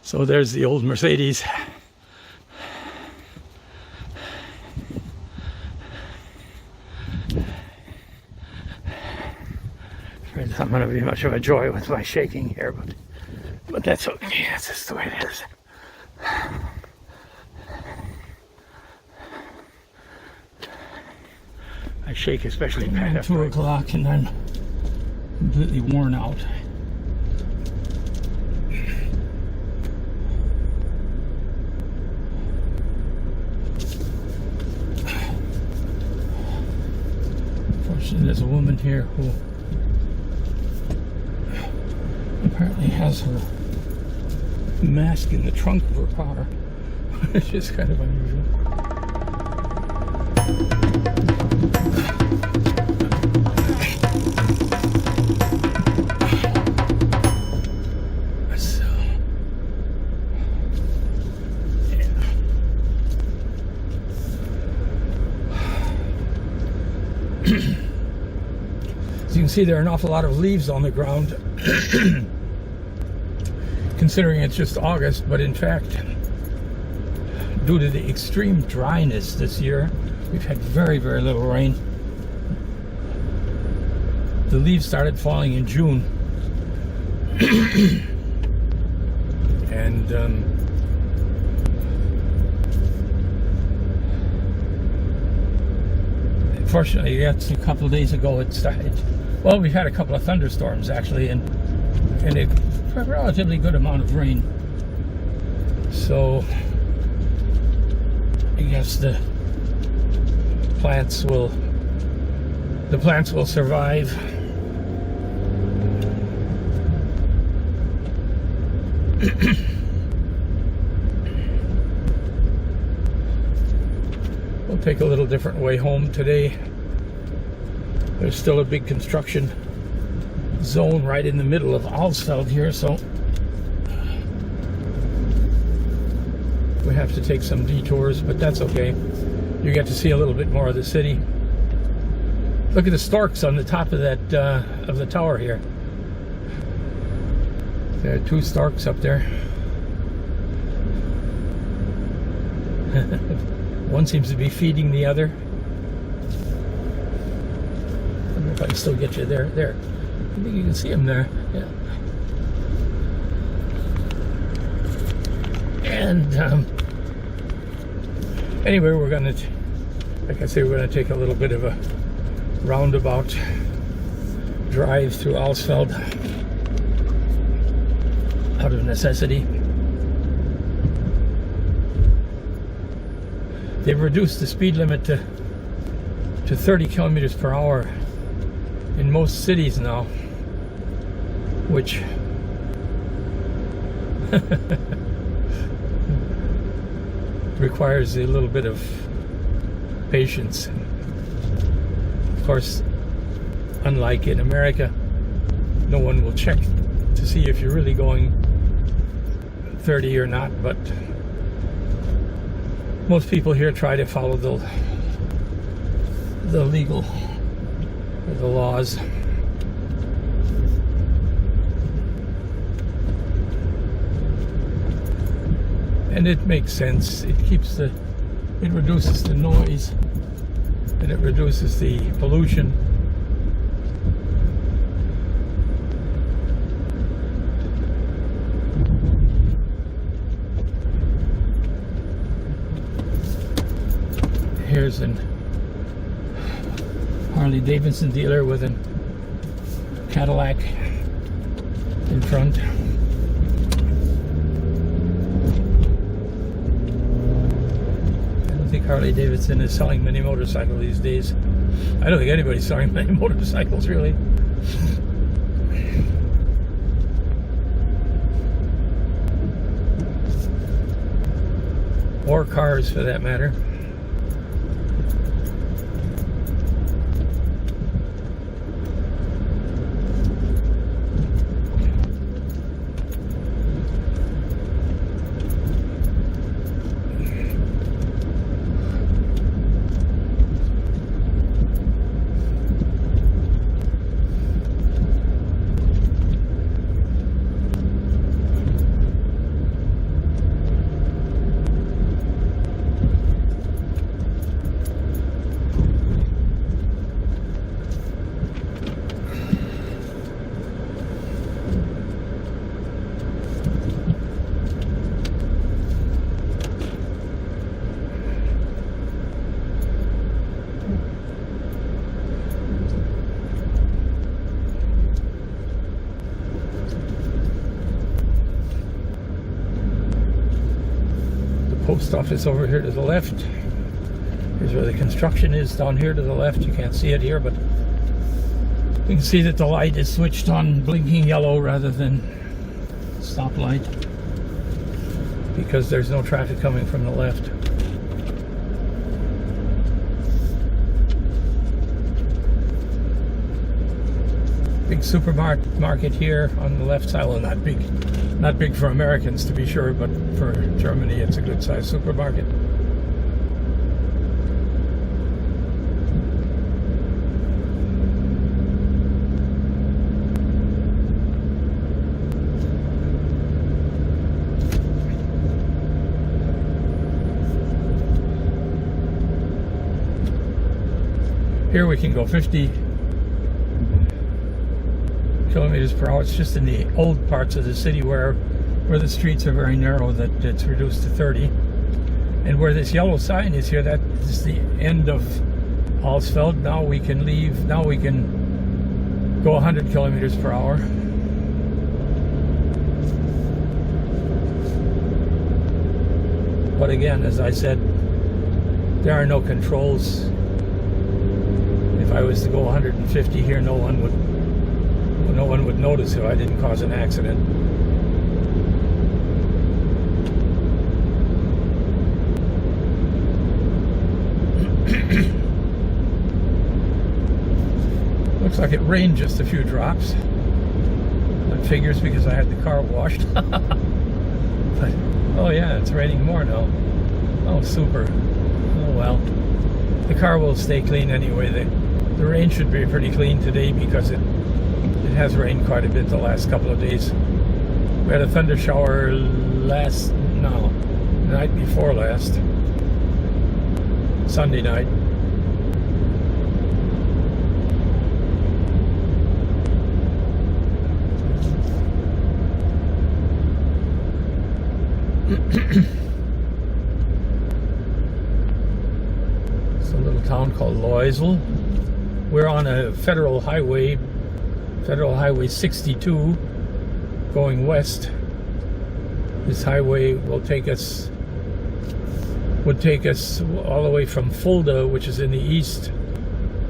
So there's the old Mercedes. It's not going to be much of a joy with my shaking here, but that's okay. That's just the way it is. I shake especially at 2 o'clock and I'm completely worn out. Unfortunately, there's a woman here who apparently has her mask in the trunk of her car, which is kind of unusual. So, yeah. As you can see, there are an awful lot of leaves on the ground. Considering it's just August, but in fact, due to the extreme dryness this year, we've had very, very little rain. The leaves started falling in June. And fortunately, that's a couple of days ago it started. Well, we've had a couple of thunderstorms actually, and a relatively good amount of rain. So I guess the plants will survive. We'll take a little different way home today. There's still a big construction zone right in the middle of Alseld here, so we have to take some detours, but that's okay. You get to see a little bit more of the city. Look at the storks on the top of that of the tower here. There are 2 storks up there. One seems to be feeding the other. I wonder if I can still get you there. There. I think you can see them there. Yeah. And anyway, we're gonna, like I say, we're gonna take a little bit of a roundabout drive through Alseld out of necessity. They've reduced the speed limit to 30 kilometers per hour in most cities now, which requires a little bit of patience. Of course, unlike in America, no one will check to see if you're really going 30 or not, but most people here try to follow the legal, the laws. And it makes sense. It reduces the noise, and it reduces the pollution. Here's an Harley Davidson dealer with a Cadillac in front. I don't think Harley Davidson is selling many motorcycles these days. I don't think anybody's selling many motorcycles, really. Or cars, for that matter. post office over here to the left. Here's where the construction is down here to the left. You can't see it here, but you can see that the light is switched on blinking yellow rather than stoplight, because there's no traffic coming from the left. Big supermarket here on the left side. Well, not big for Americans to be sure, but for Germany it's a good sized supermarket. Here we can go 50 kilometers per hour. It's just in the old parts of the city where the streets are very narrow that it's reduced to 30. And where this yellow sign is here, that is the end of Alseld. Now we can leave. Now we can go 100 kilometers per hour. But again, as I said, there are no controls. If I was to go 150 here, no one would notice if I didn't cause an accident. Looks like it rained just a few drops. That figures because I had the car washed. But oh yeah, it's raining more now. Oh super. Oh well. The car will stay clean anyway. The rain should be pretty clean today because it has rained quite a bit the last couple of days. We had a thunder shower the night before last, Sunday night. It's a little town called Alseld. We're on a federal highway 62 going west. This highway would take us all the way from Fulda, which is in the east,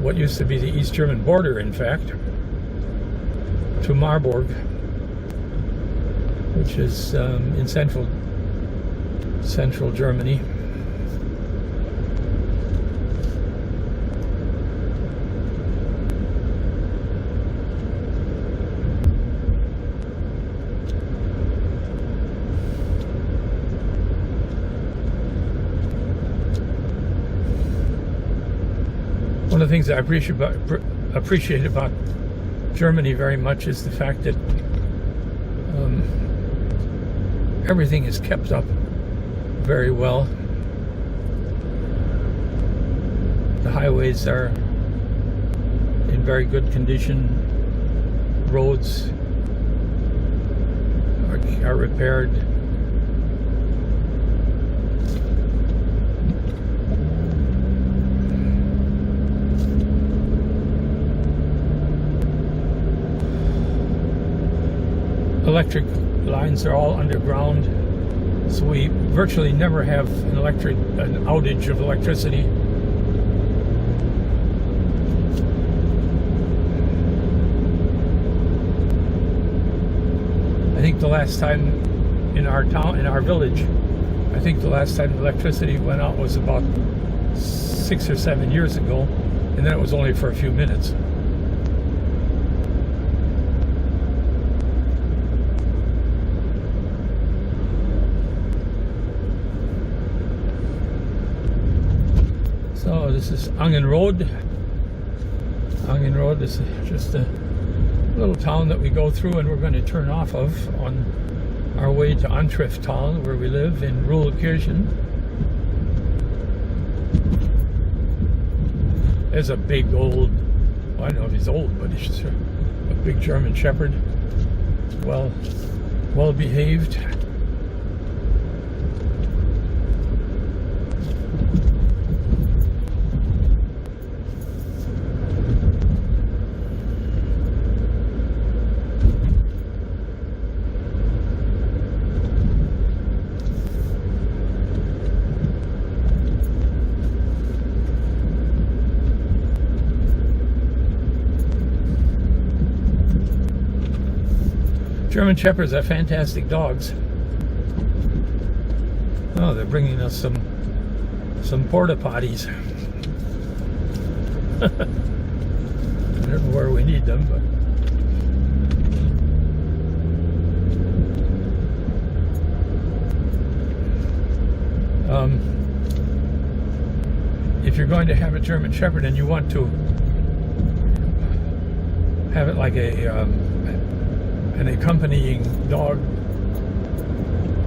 what used to be the East German border in fact, to Marburg, which is in central Germany. One of the things I appreciate about Germany very much is the fact that everything is kept up very well. The highways are in very good condition. Roads are repaired. Electric lines are all underground, so we virtually never have an outage of electricity. I think the last time in our village, I think the last time electricity went out was about 6 or 7 years ago, and then it was only for a few minutes. So this is Angenrode. Angenrode is just a little town that we go through, and we're going to turn off of on our way to Antreftal, where we live in Ruhlkirchen. There's a big old, well, I don't know if he's old, but he's just a big German Shepherd, well behaved. German Shepherds are fantastic dogs. Oh, they're bringing us some porta potties. I don't know where we need them, but if you're going to have a German Shepherd and you want to have it like an accompanying dog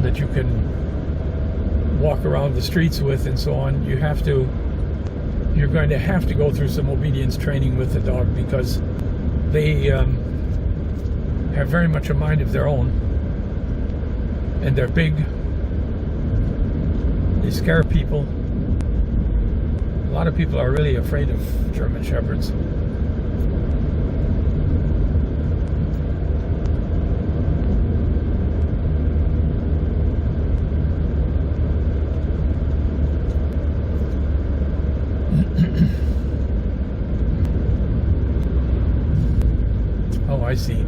that you can walk around the streets with and so on, you're going to have to go through some obedience training with the dog, because they have very much a mind of their own, and they're big. They scare people. A lot of people are really afraid of German Shepherds. Oh, I see.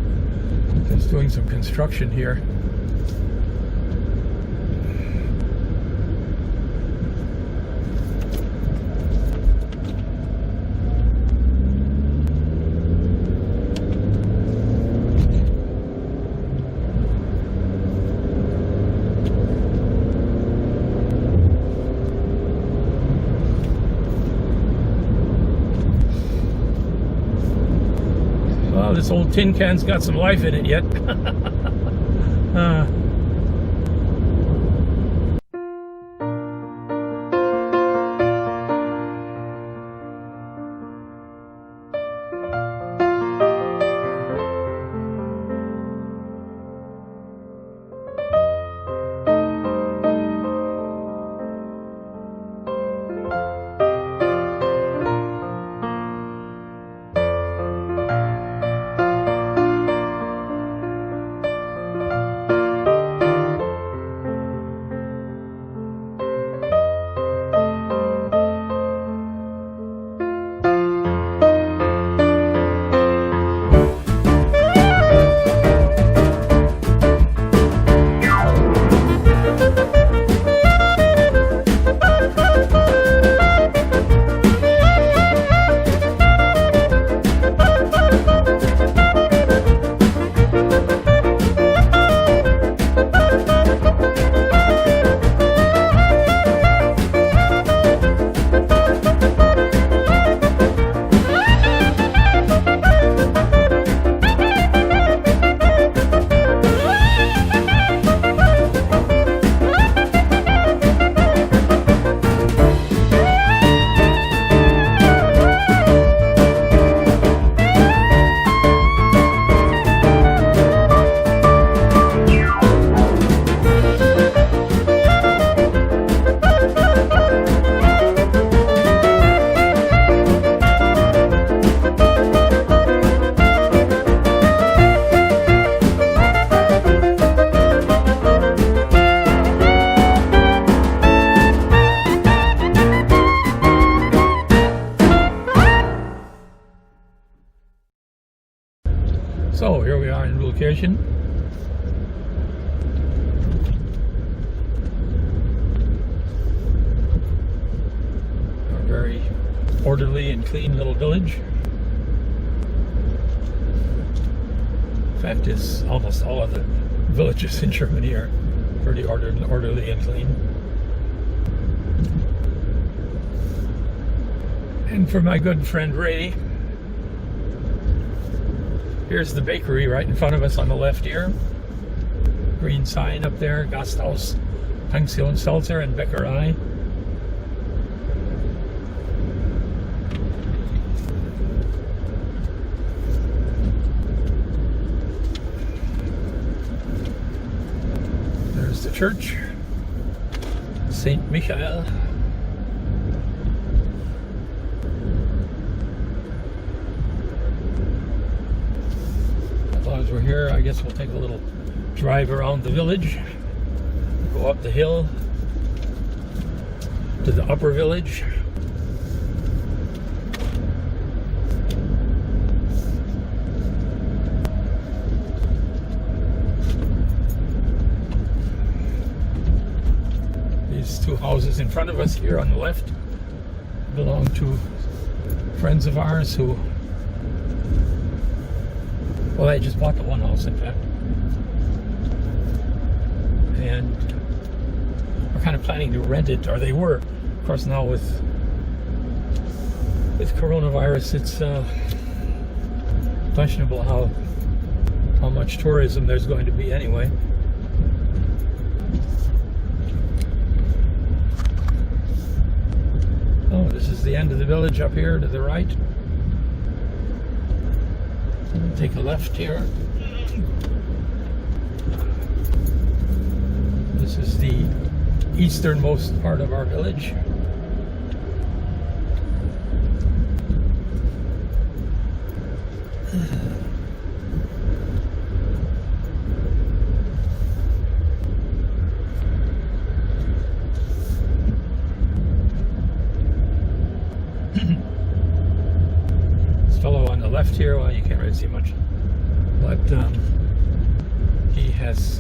It's doing some construction here. Well, this old tin can's got some life in it yet. So here we are in location. A very orderly and clean little village. In fact, it's almost all of the villages in Germany are pretty orderly and clean. And for my good friend Ray, here's the bakery right in front of us on the left here. Green sign up there, Gasthaus Pension Seltzer and Bäckerei. There's the church, St. Michael. As long as we're here, I guess we'll take a little drive around the village, go up the hill to the upper village. houses in front of us here on the left belong to friends of ours who, well, they just bought the one house, in fact, and we're kind of planning to rent it, or they were. Of course, now with coronavirus, it's questionable how much tourism there's going to be anyway. Oh, this is the end of the village up here to the right. Take a left here. This is the easternmost part of our village. This fellow on the left here, well, you can't really see much, but he has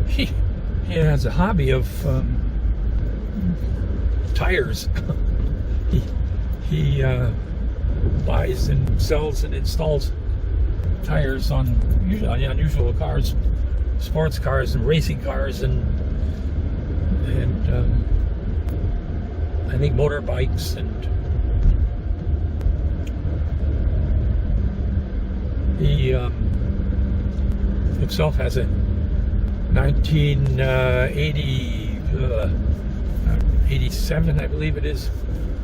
he has a hobby of tires. he buys and sells and installs tires on unusual cars, sports cars and racing cars, and I think motorbikes, and he himself has a 1987, I believe it is,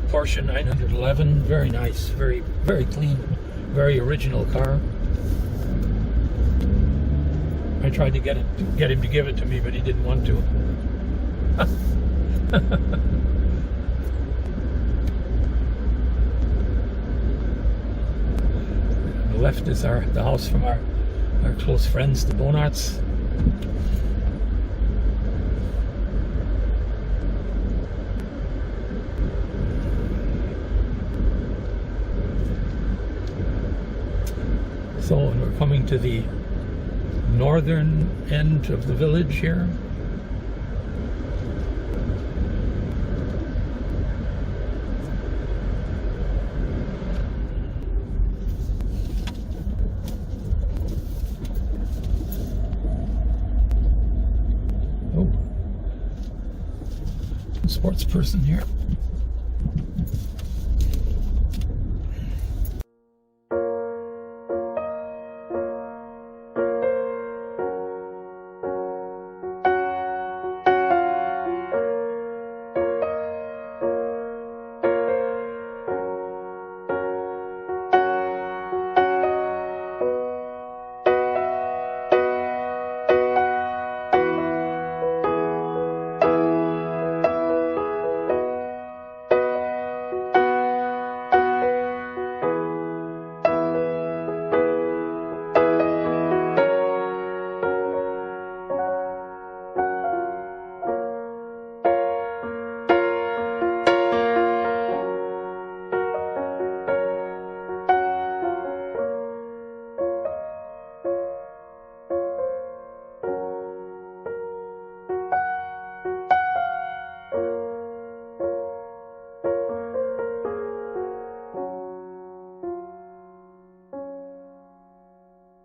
Porsche 911. Very nice, very, very clean, very original car. I tried to get him to give it to me, but he didn't want to. On the left is the house from our close friends, the Bonarts. So, and we're coming to the northern end of the village here. Oh, sports person here.